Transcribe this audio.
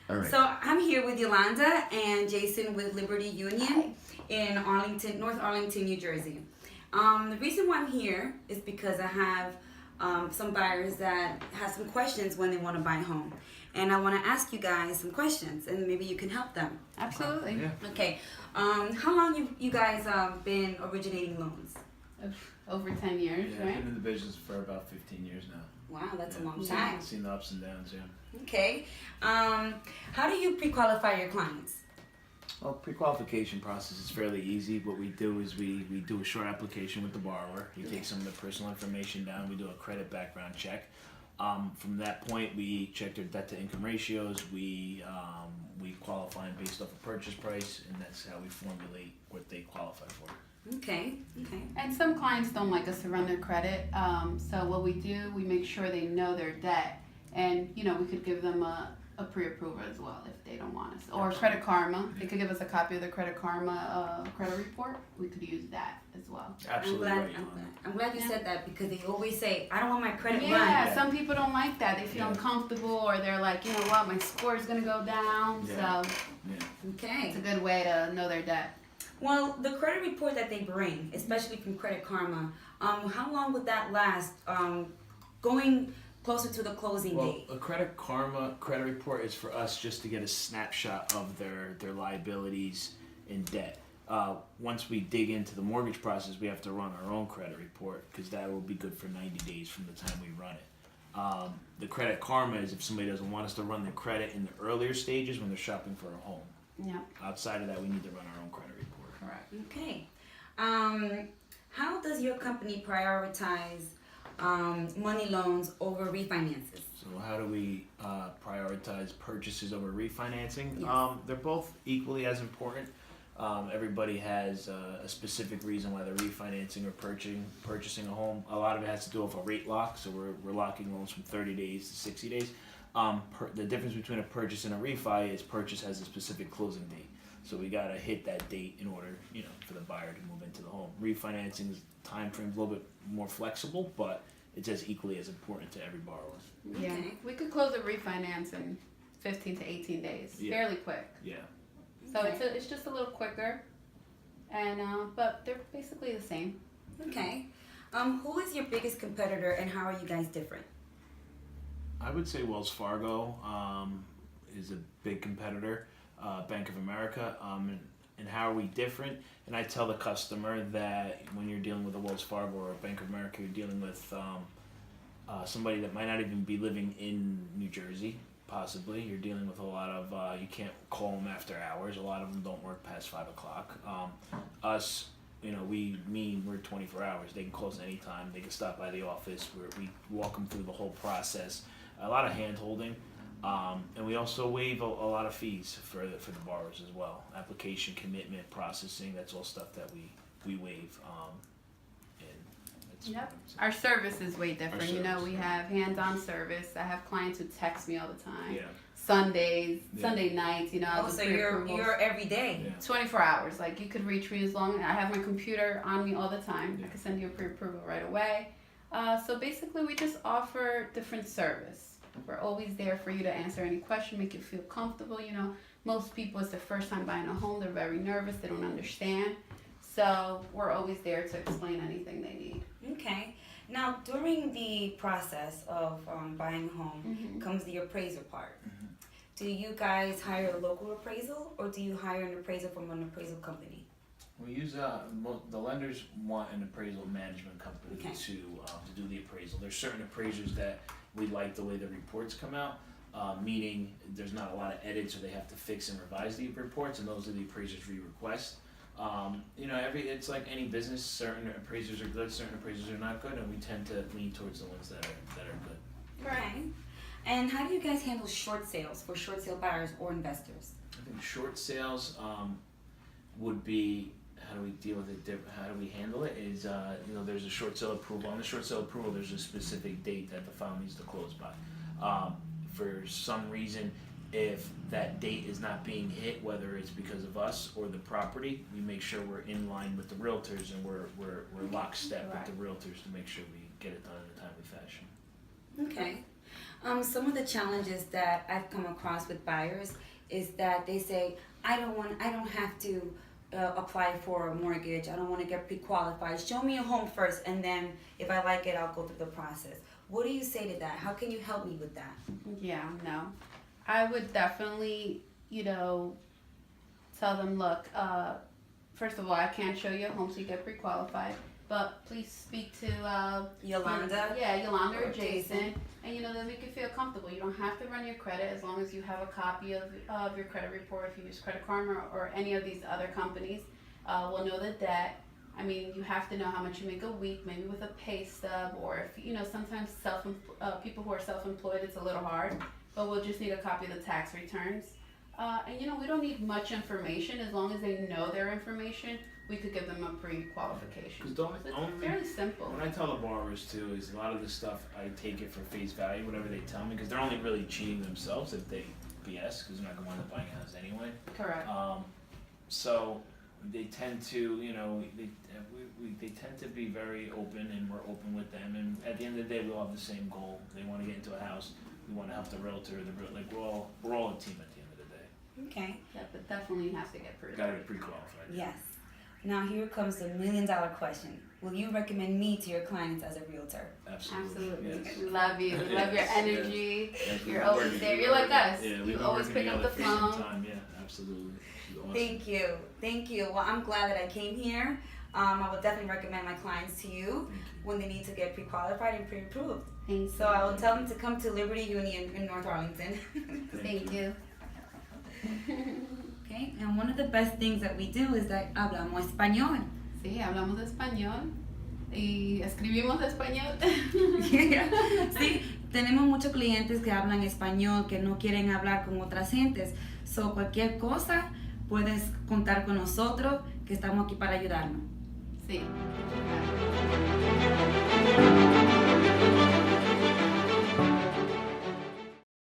All right. So I'm here with Yolanda and Jason with Liberty Union in Arlington, North Arlington, New Jersey. The reason why I'm here is because I have some buyers that have some questions when they want to buy a home. And I want to ask you guys some questions, and maybe you can help them. Absolutely. Yeah. Okay. How long you guys been originating loans? Over 10 years, Yeah, I've right? been in the business for about 15 years now. Wow, that's a Yeah. long time. Seen the ups and downs, yeah. Okay. How do you pre-qualify your clients? Well, pre-qualification process is fairly easy. What we do is we do a short application with the borrower. We take some of the personal information down. We do a credit background check. From that point, we check their debt to income ratios. We qualify them based off a purchase price, and that's how we formulate what they qualify for. Okay. And some clients don't like us to run their credit. So what we do, we make sure they know their debt. And, we could give them a pre-approval as well if they don't want us. Or Credit Karma. They could give us a copy of the Credit Karma credit report. We could use that as well. Absolutely right. I'm glad you said that, because they always say, I don't want my credit run. Yeah, some people don't like that. They feel Yeah. uncomfortable, or they're like, you know what, my score is going to go down. Yeah. So Okay. it's a good way to know their debt. Well, the credit report that they bring, especially from Credit Karma, how long would that last? Going closer to the closing Well, date. a Credit Karma credit report is for us just to get a snapshot of their liabilities and debt. Once we dig into the mortgage process, we have to run our own credit report, because that will be good for 90 days from the time we run it. The Credit Karma is if somebody doesn't want us to run their credit in the earlier stages when they're shopping for a home. Yeah, Outside of that, we need to run our own credit report. correct. Okay. How does your company prioritize money loans over refinances? So how do we prioritize purchases over refinancing? Yes. They're both equally as important. Everybody has a specific reason why they're refinancing or purchasing a home. A lot of it has to do with a rate lock, so we're locking loans from 30 days to 60 days. The difference between a purchase and a refi is purchase has a specific closing date. So we gotta hit that date in order, for the buyer to move into the home. Refinancing time frame's a little bit more flexible, but it's as equally as important to every borrower. Yeah, Okay. we could close a refinance in 15 to 18 days, Yeah. fairly quick. Yeah. So Okay. it's just a little quicker, and but they're basically the same. Okay. Who is your biggest competitor, and how are you guys different? I would say Wells Fargo is a big competitor, Bank of America, and how are we different? And I tell the customer that when you're dealing with a Wells Fargo or a Bank of America, you're dealing with somebody that might not even be living in New Jersey, possibly. You're dealing with a lot of, you can't call them after hours. A lot of them don't work past 5 o'clock. Us, we're 24 hours. They can close anytime. They can stop by the office. We walk them through the whole process. A lot of hand holding, and we also waive a lot of fees for the borrowers as well. Application, commitment, processing, that's all stuff that we waive. And that's Yep. Our service is way different. service, We yeah. have hands-on service. I have clients who text me all the time. Yeah. Sundays, Yeah. Sunday nights, Oh, so you're every day. Yeah. 24 hours. Like, you could reach me as long. I have my computer on me all the time. Yeah. I can send you a pre-approval right away. So basically, we just offer different service. We're always there for you to answer any question, make you feel comfortable. Most people, it's their first time buying a home. They're very nervous. They don't understand. So we're always there to explain anything they need. Okay. Now, during the process of buying a home comes the appraiser part. Mhm. Do you guys hire a local appraisal, or do you hire an appraiser from an appraisal company? We use the lenders want an appraisal management company Okay. to do the appraisal. There's certain appraisers that we like the way the reports come out, meaning there's not a lot of edits or they have to fix and revise the reports, and those are the appraisers we request. It's like any business. Certain appraisers are good, certain appraisers are not good, and we tend to lean towards the ones that are good. Okay. And how do you guys handle short sales for short sale buyers or investors? I think short sales would be, how do we deal with it? How do we handle it? Is there's a short sale approval. On the short sale approval, there's a specific date that the file needs to close by. For some reason, if that date is not being hit, whether it's because of us or the property, we make sure we're in line with the realtors, and we're lockstep with the realtors to make sure we get it done in a timely fashion. Okay. Some of the challenges that I've come across with buyers is that they say, I don't have to apply for a mortgage. I don't want to get pre-qualified. Show me a home first, and then if I like it, I'll go through the process. What do you say to that? How can you help me with that? Yeah, no. I would definitely, tell them, look, first of all, I can't show you a home so you get pre-qualified, but please speak to Yolanda. Yolanda or Jason, and they'll make you feel comfortable. You don't have to run your credit as long as you have a copy of your credit report. If you use Credit Karma or any of these other companies, we'll know the debt. I mean, you have to know how much you make a week, maybe with a pay stub, or if sometimes people who are self-employed, it's a little hard, but we'll just need a copy of the tax returns. And we don't need much information. As long as they know their information, we could give them a pre-qualification. Because It's fairly simple. What I tell the borrowers too is a lot of this stuff I take it for face value, whatever they tell me, because they're only really cheating themselves if they BS, because they're not going to wind up buying a house anyway. Correct. So they tend to, they tend to be very open, and we're open with them. And at the end of the day, we all have the same goal. They want to get into a house. We want to help the realtor. We're all a team at the end of the day. Okay. Yeah, but definitely have to get Got to be pre-qualified. Yes. Now here comes the $1 million question. Will you recommend me to your clients as a realtor? Absolutely. Yes. We love you. We love your energy. Yes, You're always there. You're like us. Yeah, You always pick up the phone. Yeah, absolutely. Awesome. Thank you. Well, I'm glad that I came here. I would definitely recommend my clients to you when they need to get pre-qualified and pre-approved. Thank So I will tell them to come to Liberty Union in North Arlington. Thank you. Okay, and one of the best things that we do is that hablamos español. Sí, hablamos español y escribimos español. Sí, tenemos muchos clientes que hablan español, que no quieren hablar con otras gentes. So, cualquier cosa, puedes contar con nosotros, que estamos aquí para ayudarnos. Sí.